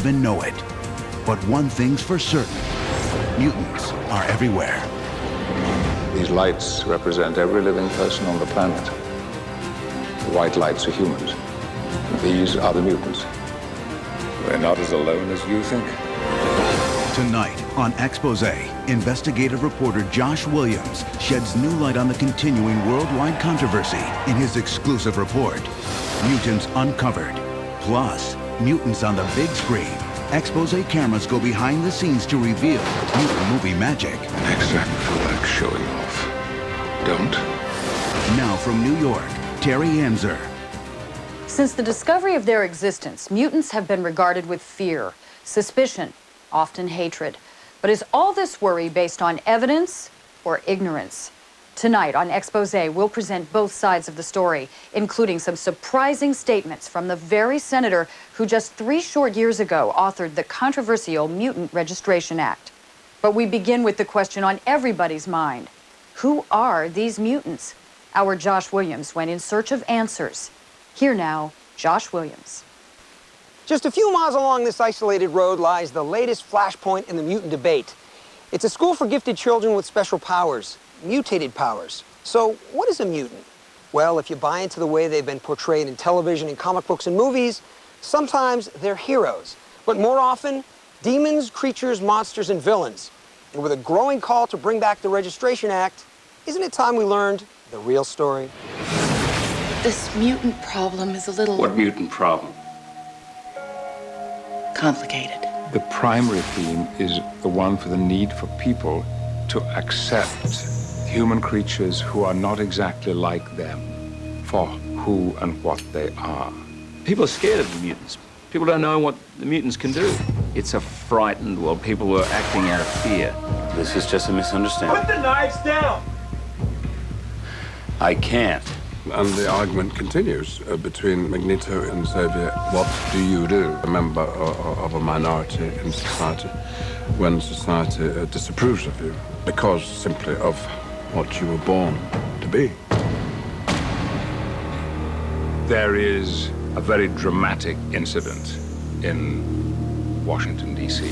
even know it. But one thing's for certain, mutants are everywhere. These lights represent every living person on the planet. The white lights are humans. These are the mutants. We're not as alone as you think. Tonight on Exposé, investigative reporter Josh Williams sheds new light on the continuing worldwide controversy in his exclusive report, Mutants Uncovered. Plus, mutants on the big screen. Exposé cameras go behind the scenes to reveal mutant movie magic. Next time you feel like showing off, don't. Now from New York, Terry Anzer. Since the discovery of their existence, mutants have been regarded with fear, suspicion, often hatred. But is all this worry based on evidence or ignorance? Tonight on Exposé, we'll present both sides of the story, including some surprising statements from the very senator who just 3 short years ago authored the controversial Mutant Registration Act. But we begin with the question on everybody's mind. Who are these mutants? Our Josh Williams went in search of answers. Here now, Josh Williams. Just a few miles along this isolated road lies the latest flashpoint in the mutant debate. It's a school for gifted children with special powers, mutated powers. So what is a mutant? Well, if you buy into the way they've been portrayed in television and comic books and movies, sometimes they're heroes. But more often, demons, creatures, monsters, and villains. And with a growing call to bring back the Registration Act, isn't it time we learned the real story? This mutant problem is a little... What mutant problem? complicated. The primary theme is the one for the need for people to accept human creatures who are not exactly like them for who and what they are. People are scared of the mutants. People don't know what the mutants can do. It's a frightened world. People were acting out of fear. This is just a misunderstanding. Put the knives down! I can't. And the argument continues between Magneto and Xavier. What do you do, a member of a minority in society, when society disapproves of you because simply of what you were born to be? There is a very dramatic incident in Washington, D.C.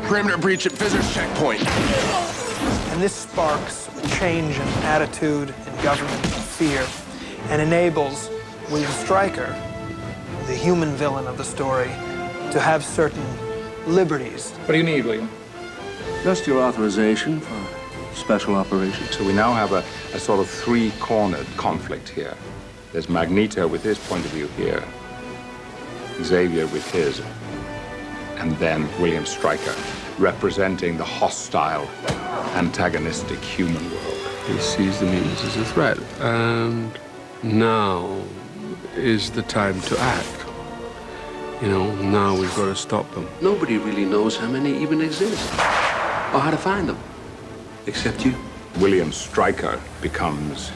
Perimeter breach at visitors checkpoint. And this sparks a change in attitude in government and fear and enables William Stryker, the human villain of the story, to have certain liberties. What do you need, William? Just your authorization for special operations. So we now have a sort of three-cornered conflict here. There's Magneto with his point of view here, Xavier with his, and then William Stryker representing the hostile, antagonistic human world. He sees the mutants as a threat, and now is the time to act. You know, now we've got to stop them. Nobody really knows how many even exist or how to find them, except you. William Stryker becomes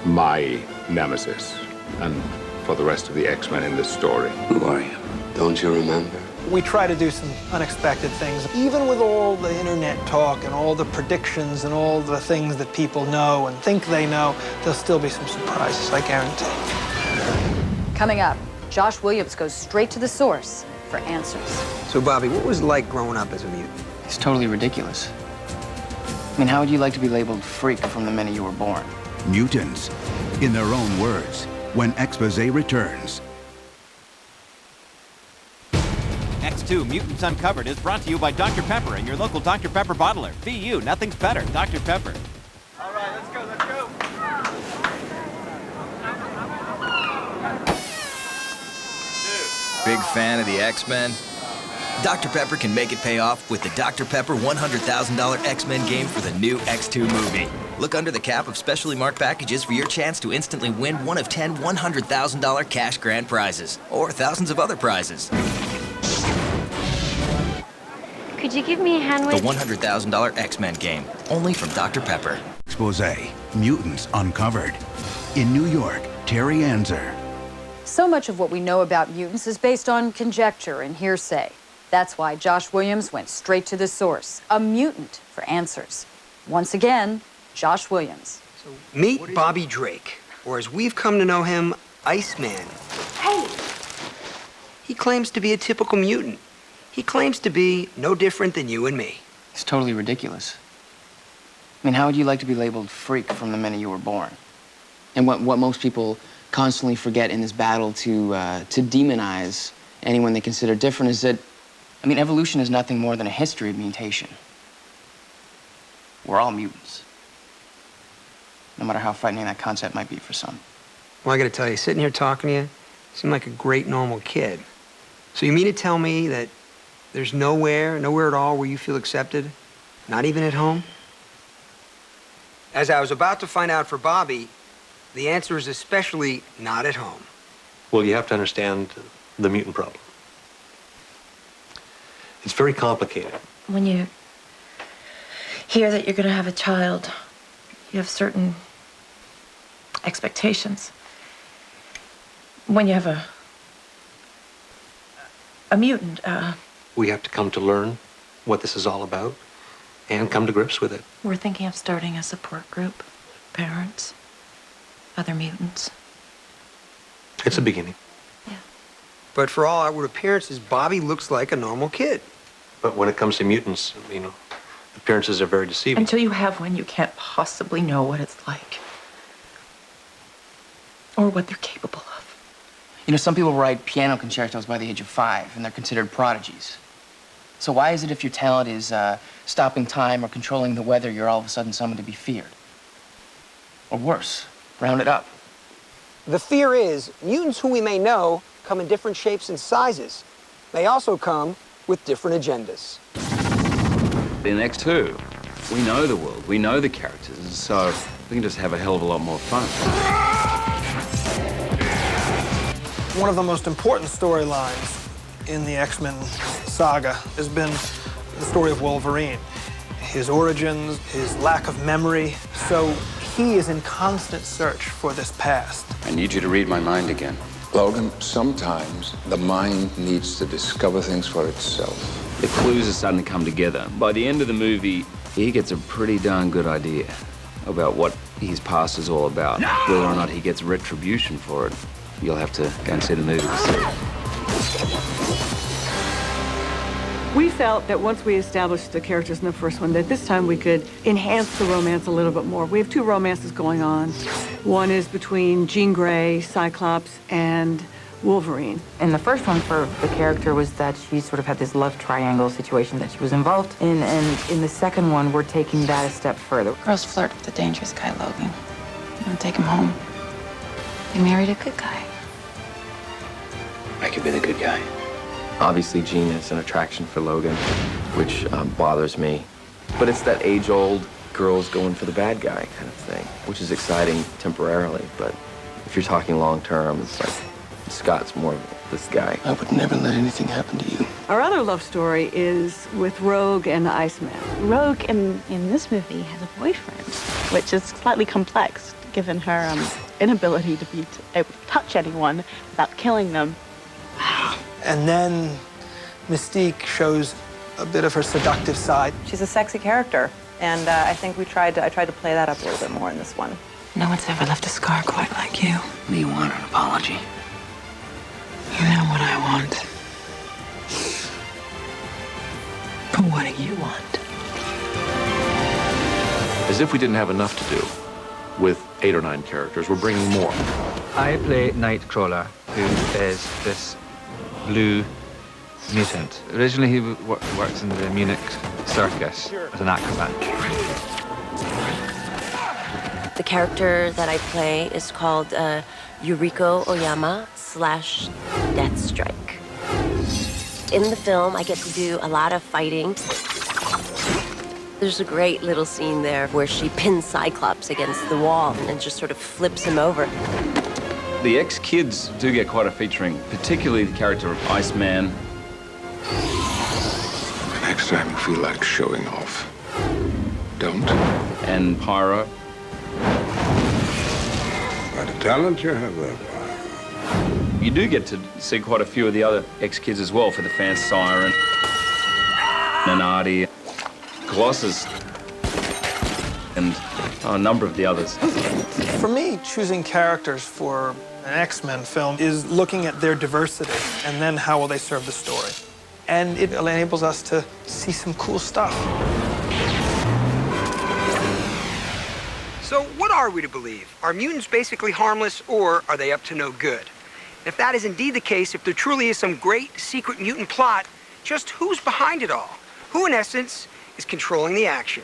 my nemesis, and for the rest of the X-Men in this story. Who are you? Don't you remember? We try to do some unexpected things. Even with all the internet talk and all the predictions and all the things that people know and think they know, there'll still be some surprises, I guarantee. Coming up, Josh Williams goes straight to the source for answers. So, Bobby, what was it like growing up as a mutant? It's totally ridiculous. I mean, how would you like to be labeled freak from the minute you were born? Mutants, in their own words, when Exposé returns. X2 Mutants Uncovered is brought to you by Dr. Pepper and your local Dr. Pepper bottler. VU, nothing's better. Dr. Pepper. All right, let's go, let's go. Big fan of the X-Men? Dr. Pepper can make it pay off with the Dr. Pepper $100,000 X-Men game for the new X2 movie. Look under the cap of specially marked packages for your chance to instantly win one of 10 $100,000 cash grand prizes, or thousands of other prizes. Could you give me a hand with... The $100,000 X-Men game, only from Dr. Pepper. Exposé, Mutants Uncovered. In New York, Terry Anzer. So much of what we know about mutants is based on conjecture and hearsay. That's why Josh Williams went straight to the source, a mutant, for answers. Once again, Josh Williams. So meet Bobby Drake, or as we've come to know him, Iceman. Hey! He claims to be a typical mutant. He claims to be no different than you and me. It's totally ridiculous. I mean, how would you like to be labeled freak from the minute you were born? And what most people constantly forget in this battle to demonize anyone they consider different is that, I mean, evolution is nothing more than a history of mutation. We're all mutants. No matter how frightening that concept might be for some. Well, I gotta tell you, sitting here talking to you, you seem like a great normal kid. So you mean to tell me that there's nowhere at all where you feel accepted? Not even at home? As I was about to find out for Bobby, the answer is especially not at home. Well, you have to understand the mutant problem. It's very complicated. When you hear that you're going to have a child, you have certain expectations. When you have a mutant, We have to come to learn what this is all about and come to grips with it. we're thinking of starting a support group. Parents, other mutants. It's a beginning. But for all outward appearances, Bobby looks like a normal kid. But when it comes to mutants, you know, appearances are very deceiving. Until you have one, you can't possibly know what it's like. Or what they're capable of. You know, some people write piano concertos by the age of 5, and they're considered prodigies. So why is it if your talent is stopping time or controlling the weather, you're all of a sudden someone to be feared? Or worse, round it up. The fear is, mutants who we may know come in different shapes and sizes. They also come with different agendas. In X2, we know the world, we know the characters, so we can just have a hell of a lot more fun. One of the most important storylines in the X-Men saga has been the story of Wolverine. His origins, his lack of memory. So he is in constant search for this past. I need you to read my mind again. Logan, sometimes the mind needs to discover things for itself. The clues are starting to come together. By the end of the movie, he gets a pretty darn good idea about what his past is all about. No! Whether or not he gets retribution for it, you'll have to go and see the movie to see. We felt that once we established the characters in the first one, that this time we could enhance the romance a little bit more. We have 2 romances going on. One is between Jean Grey, Cyclops, and Wolverine. And the first one for the character was that she sort of had this love triangle situation that she was involved in. And in the second one, we're taking that a step further. Girls flirt with the dangerous guy, Logan. And take him home. They married a good guy. I could be the good guy. Obviously, Jean is an attraction for Logan, which bothers me. But it's that age-old girls going for the bad guy kind of thing, which is exciting temporarily. But if you're talking long-term, it's like Scott's more of this guy. I would never let anything happen to you. Our other love story is with Rogue and the Iceman. Rogue in this movie has a boyfriend, which is slightly complex given her inability to be able to touch anyone without killing them. And then Mystique shows a bit of her seductive side. She's a sexy character, and I think I tried to play that up a little bit more in this one. No one's ever left a scar quite like you. What do you want, an apology? You know what I want. But what do you want? As if we didn't have enough to do with 8 or 9 characters, we're bringing more. I play Nightcrawler, who is this blue mutant. Originally, he works in the Munich circus as an acrobat. The character that I play is called Yuriko Oyama / Deathstrike. In the film, I get to do a lot of fighting. There's a great little scene there where she pins Cyclops against the wall and just sort of flips him over. The X-Kids do get quite a featuring, particularly the character of Iceman. The next time you feel like showing off, don't. And Pyro. Quite a talent you have there, Pyro. You do get to see quite a few of the other X-Kids as well for the fans. Siren, Nanati, Colossus, and a number of the others. For me, choosing characters for An X-Men film is looking at their diversity and then how will they serve the story. And it enables us to see some cool stuff. So what are we to believe? Are mutants basically harmless, or are they up to no good? If that is indeed the case, if there truly is some great secret mutant plot, just who's behind it all? Who, in essence, is controlling the action?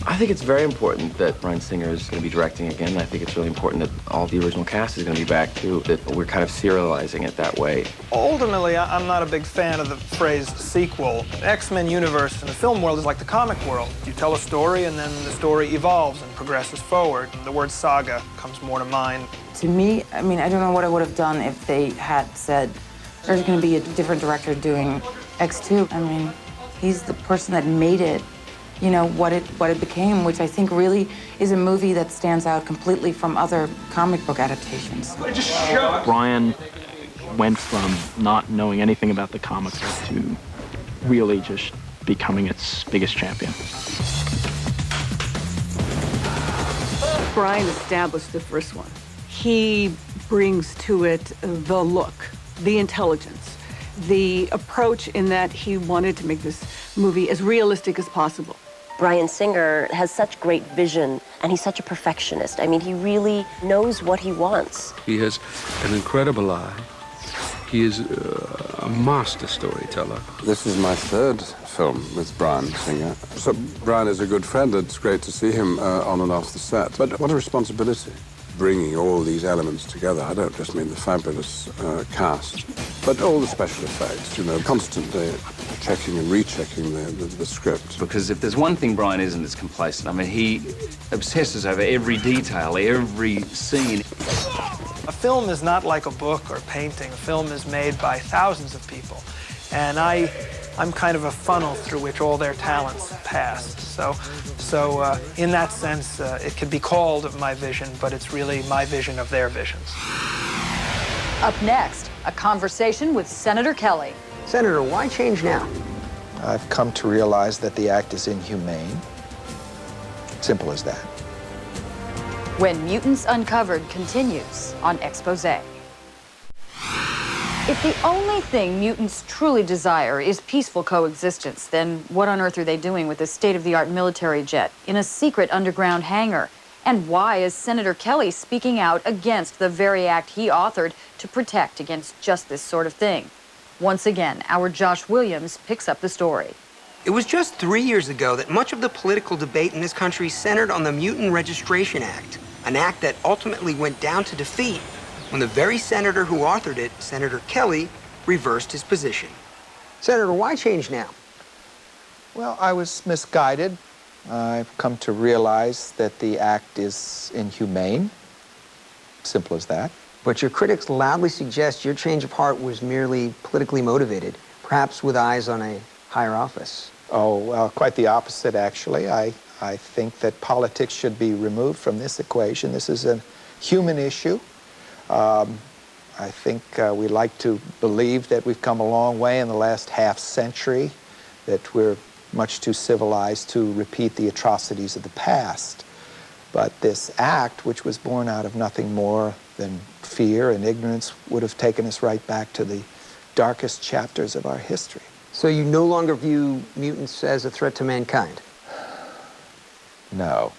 I think it's very important that Bryan Singer is going to be directing again. I think it's really important that all the original cast is going to be back, too, that we're kind of serializing it that way. Ultimately, I'm not a big fan of the phrase sequel. The X-Men universe in the film world is like the comic world. You tell a story, and then the story evolves and progresses forward. The word saga comes more to mind. To me, I mean, I don't know what I would have done if they had said, there's going to be a different director doing X2. I mean, he's the person that made it, you know, what it became, which I think really is a movie that stands out completely from other comic book adaptations. Bryan went from not knowing anything about the comic book to really just becoming its biggest champion. Bryan established the first one. He brings to it the look, the intelligence, the approach in that he wanted to make this movie as realistic as possible. Bryan Singer has such great vision, and he's such a perfectionist. I mean, he really knows what he wants. He has an incredible eye. He is a master storyteller. This is my third film with Bryan Singer. So Bryan is a good friend. It's great to see him on and off the set. But what a responsibility, bringing all these elements together. I don't just mean the fabulous cast, but all the special effects, you know, constantly checking and rechecking the script. Because if there's one thing Bryan isn't, it's complacent. I mean, he obsesses over every detail, every scene. A film is not like a book or painting. A film is made by thousands of people. And I'm kind of a funnel through which all their talents pass. So in that sense, it could be called my vision, but it's really my vision of their visions. Up next, a conversation with Senator Kelly. Senator, why change now? I've come to realize that the act is inhumane. Simple as that. When Mutants Uncovered continues on Exposé. If the only thing mutants truly desire is peaceful coexistence, then what on earth are they doing with a state-of-the-art military jet in a secret underground hangar? And why is Senator Kelly speaking out against the very act he authored to protect against just this sort of thing? Once again, our Josh Williams picks up the story. It was just 3 years ago that much of the political debate in this country centered on the Mutant Registration Act, an act that ultimately went down to defeat when the very senator who authored it, Senator Kelly, reversed his position. Senator, why change now? Well, I was misguided. I've come to realize that the act is inhumane. Simple as that. But your critics loudly suggest your change of heart was merely politically motivated, perhaps with eyes on a higher office. Oh, well, quite the opposite, actually. I think that politics should be removed from this equation. This is a human issue. I think we like to believe that we've come a long way in the last half century, that we're much too civilized to repeat the atrocities of the past. But this act, which was born out of nothing more than fear and ignorance, would have taken us right back to the darkest chapters of our history. So you no longer view mutants as a threat to mankind? No.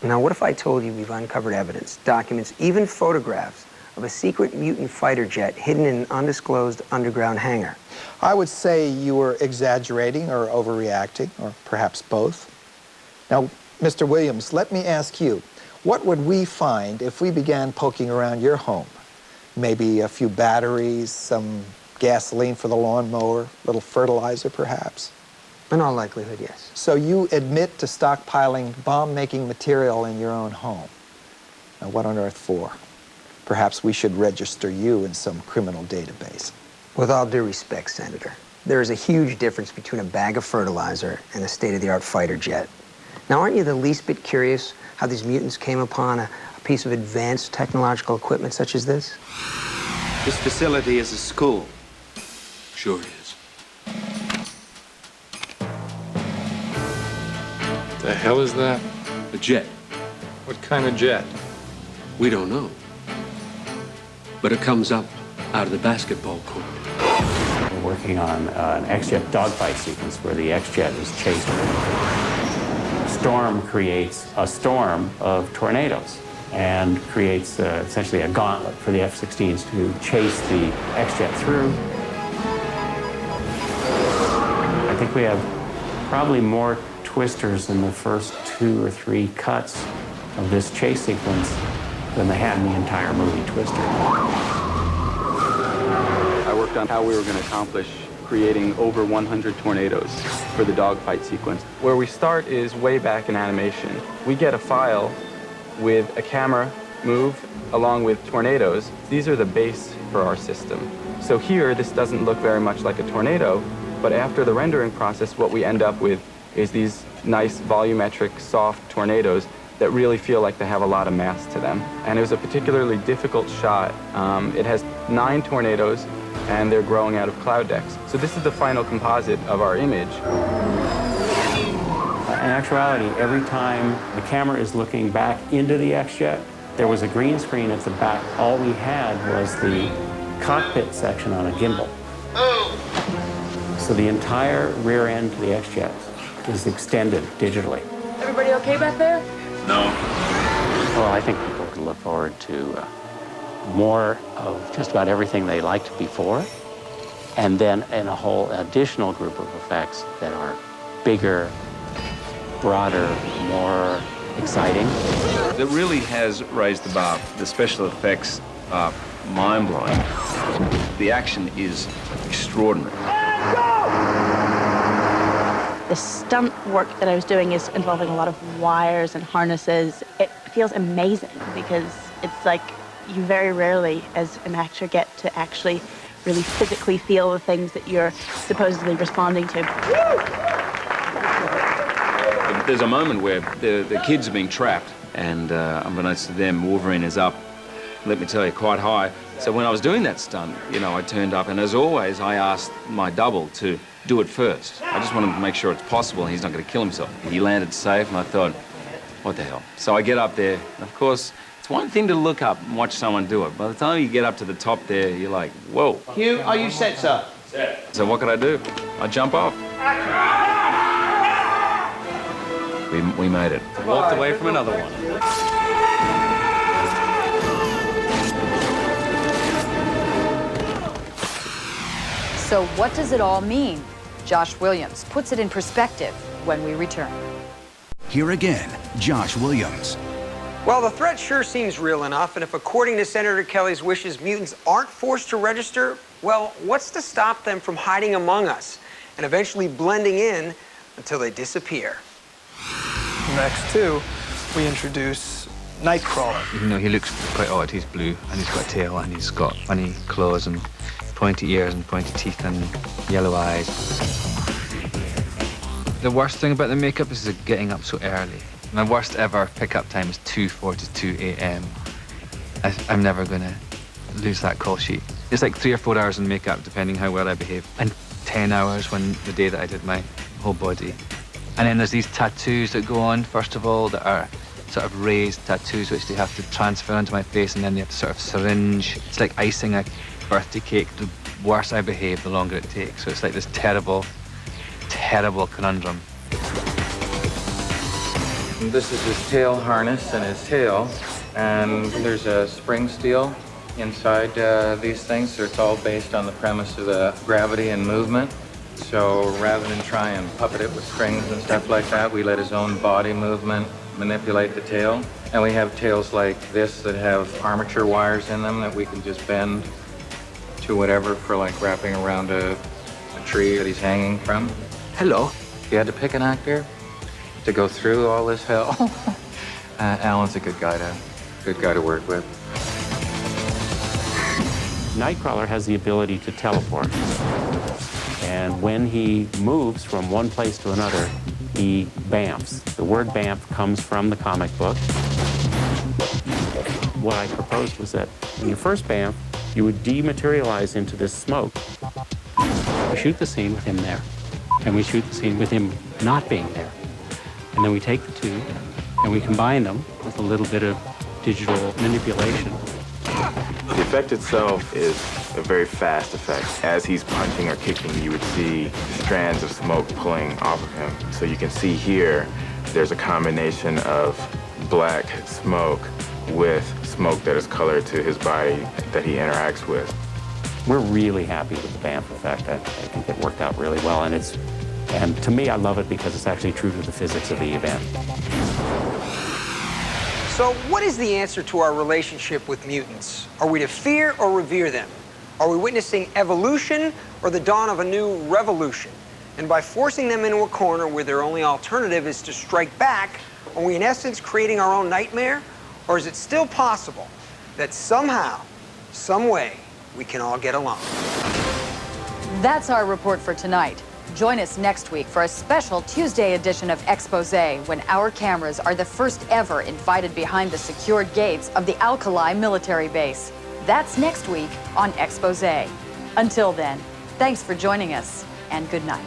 Now, what if I told you we've uncovered evidence, documents, even photographs of a secret mutant fighter jet hidden in an undisclosed underground hangar? I would say you were exaggerating or overreacting, or perhaps both. Now, Mr. Williams, let me ask you, what would we find if we began poking around your home? Maybe a few batteries, some gasoline for the lawnmower, a little fertilizer, perhaps? In all likelihood, yes. So you admit to stockpiling bomb-making material in your own home. Now, what on earth for? Perhaps we should register you in some criminal database. With all due respect, Senator, there is a huge difference between a bag of fertilizer and a state-of-the-art fighter jet. Now, aren't you the least bit curious how these mutants came upon a piece of advanced technological equipment such as this? This facility is a school. Sure it is. The hell is that? A jet. What kind of jet? We don't know. but it comes up out of the basketball court. We're working on an X-Jet dogfight sequence where the X-Jet is chased. Storm creates a storm of tornadoes and creates essentially a gauntlet for the F-16s to chase the X-Jet through. I think we have probably more twisters in the first 2 or 3 cuts of this chase sequence than they had in the entire movie Twister. I worked on how we were going to accomplish creating over 100 tornadoes for the dogfight sequence. Where we start is way back in animation. We get a file with a camera move along with tornadoes. These are the base for our system. So here, this doesn't look very much like a tornado, but after the rendering process, what we end up with is these nice volumetric, soft tornadoes that really feel like they have a lot of mass to them. And it was a particularly difficult shot. It has 9 tornadoes, and they're growing out of cloud decks. So this is the final composite of our image. In actuality, every time the camera is looking back into the X-Jet, there was a green screen at the back. All we had was the cockpit section on a gimbal. So the entire rear end to the X-Jet is extended digitally. Everybody okay back there? No. Well, I think people can look forward to more of just about everything they liked before, and then in a whole additional group of effects that are bigger, broader, more exciting. It really has raised the bar. The special effects are mind-blowing. The action is extraordinary. The stunt work that I was doing is involving a lot of wires and harnesses. It feels amazing because it's like you very rarely, as an actor, get to actually really physically feel the things that you're supposedly responding to. There's a moment where the kids are being trapped, and unbeknownst to them, Wolverine is up, let me tell you, quite high. So when I was doing that stunt, you know, I turned up, and as always, I asked my double to do it first. I just wanted to make sure it's possible and he's not going to kill himself. He landed safe, and I thought, what the hell? So I get up there, and of course, it's one thing to look up and watch someone do it. By the time you get up to the top there, you're like, whoa. Hugh, are you set, sir? Set. So what could I do? I jump off. We made it. Walked away from another one. So what does it all mean? Josh Williams puts it in perspective when we return. Here again, Josh Williams. Well, the threat sure seems real enough, and if according to Senator Kelly's wishes, mutants aren't forced to register, well, what's to stop them from hiding among us and eventually blending in until they disappear? In X2, we introduce Nightcrawler. Even though he looks quite odd, he's blue, and he's got a tail, and he's got funny claws, and pointy ears, and pointy teeth, and yellow eyes. The worst thing about the makeup is getting up so early. My worst ever pickup time is 2:42 a.m. I'm never going to lose that call sheet. It's like 3 or 4 hours in makeup, depending how well I behave, and 10 hours when the day that I did my whole body. And then there's these tattoos that go on, first of all, that are sort of raised tattoos, which they have to transfer onto my face, and then they have to sort of syringe. It's like icing a birthday cake. The worse I behave, the longer it takes. So it's like this terrible, terrible conundrum. This is his tail harness and his tail, and there's a spring steel inside these things, so it's all based on the premise of the gravity and movement. So rather than try and puppet it with strings and stuff like that, we let his own body movement manipulate the tail. And we have tails like this that have armature wires in them that we can just bend to whatever for like wrapping around a tree that he's hanging from. Hello. If you had to pick an actor to go through all this hell, Alan's a good guy to work with. Nightcrawler has the ability to teleport. And when he moves from one place to another, he bamfs. The word bamf comes from the comic book. What I proposed was that when you first bamf, you would dematerialize into this smoke. We shoot the scene with him there, and we shoot the scene with him not being there. And then we take the two, and we combine them with a little bit of digital manipulation. If effect itself is a very fast effect. As he's punching or kicking, you would see strands of smoke pulling off of him. So you can see here, there's a combination of black smoke with smoke that is colored to his body that he interacts with. We're really happy with the Banff effect. I think it worked out really well, and to me, I love it because it's actually true to the physics of the event. So what is the answer to our relationship with mutants? Are we to fear or revere them? Are we witnessing evolution or the dawn of a new revolution? And by forcing them into a corner where their only alternative is to strike back, are we in essence creating our own nightmare? Or is it still possible that somehow, some way, we can all get along? That's our report for tonight. Join us next week for a special Tuesday edition of Exposé, when our cameras are the first ever invited behind the secured gates of the Alkali military base. That's next week on Exposé. Until then, thanks for joining us, and good night.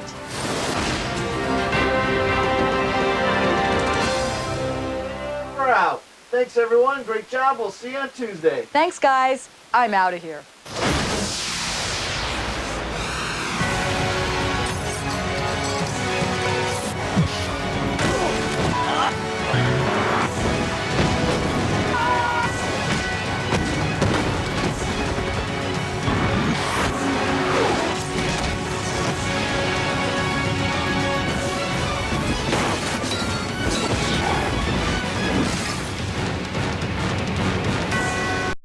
We're out. Thanks, everyone. Great job. We'll see you on Tuesday. Thanks, guys. I'm out of here.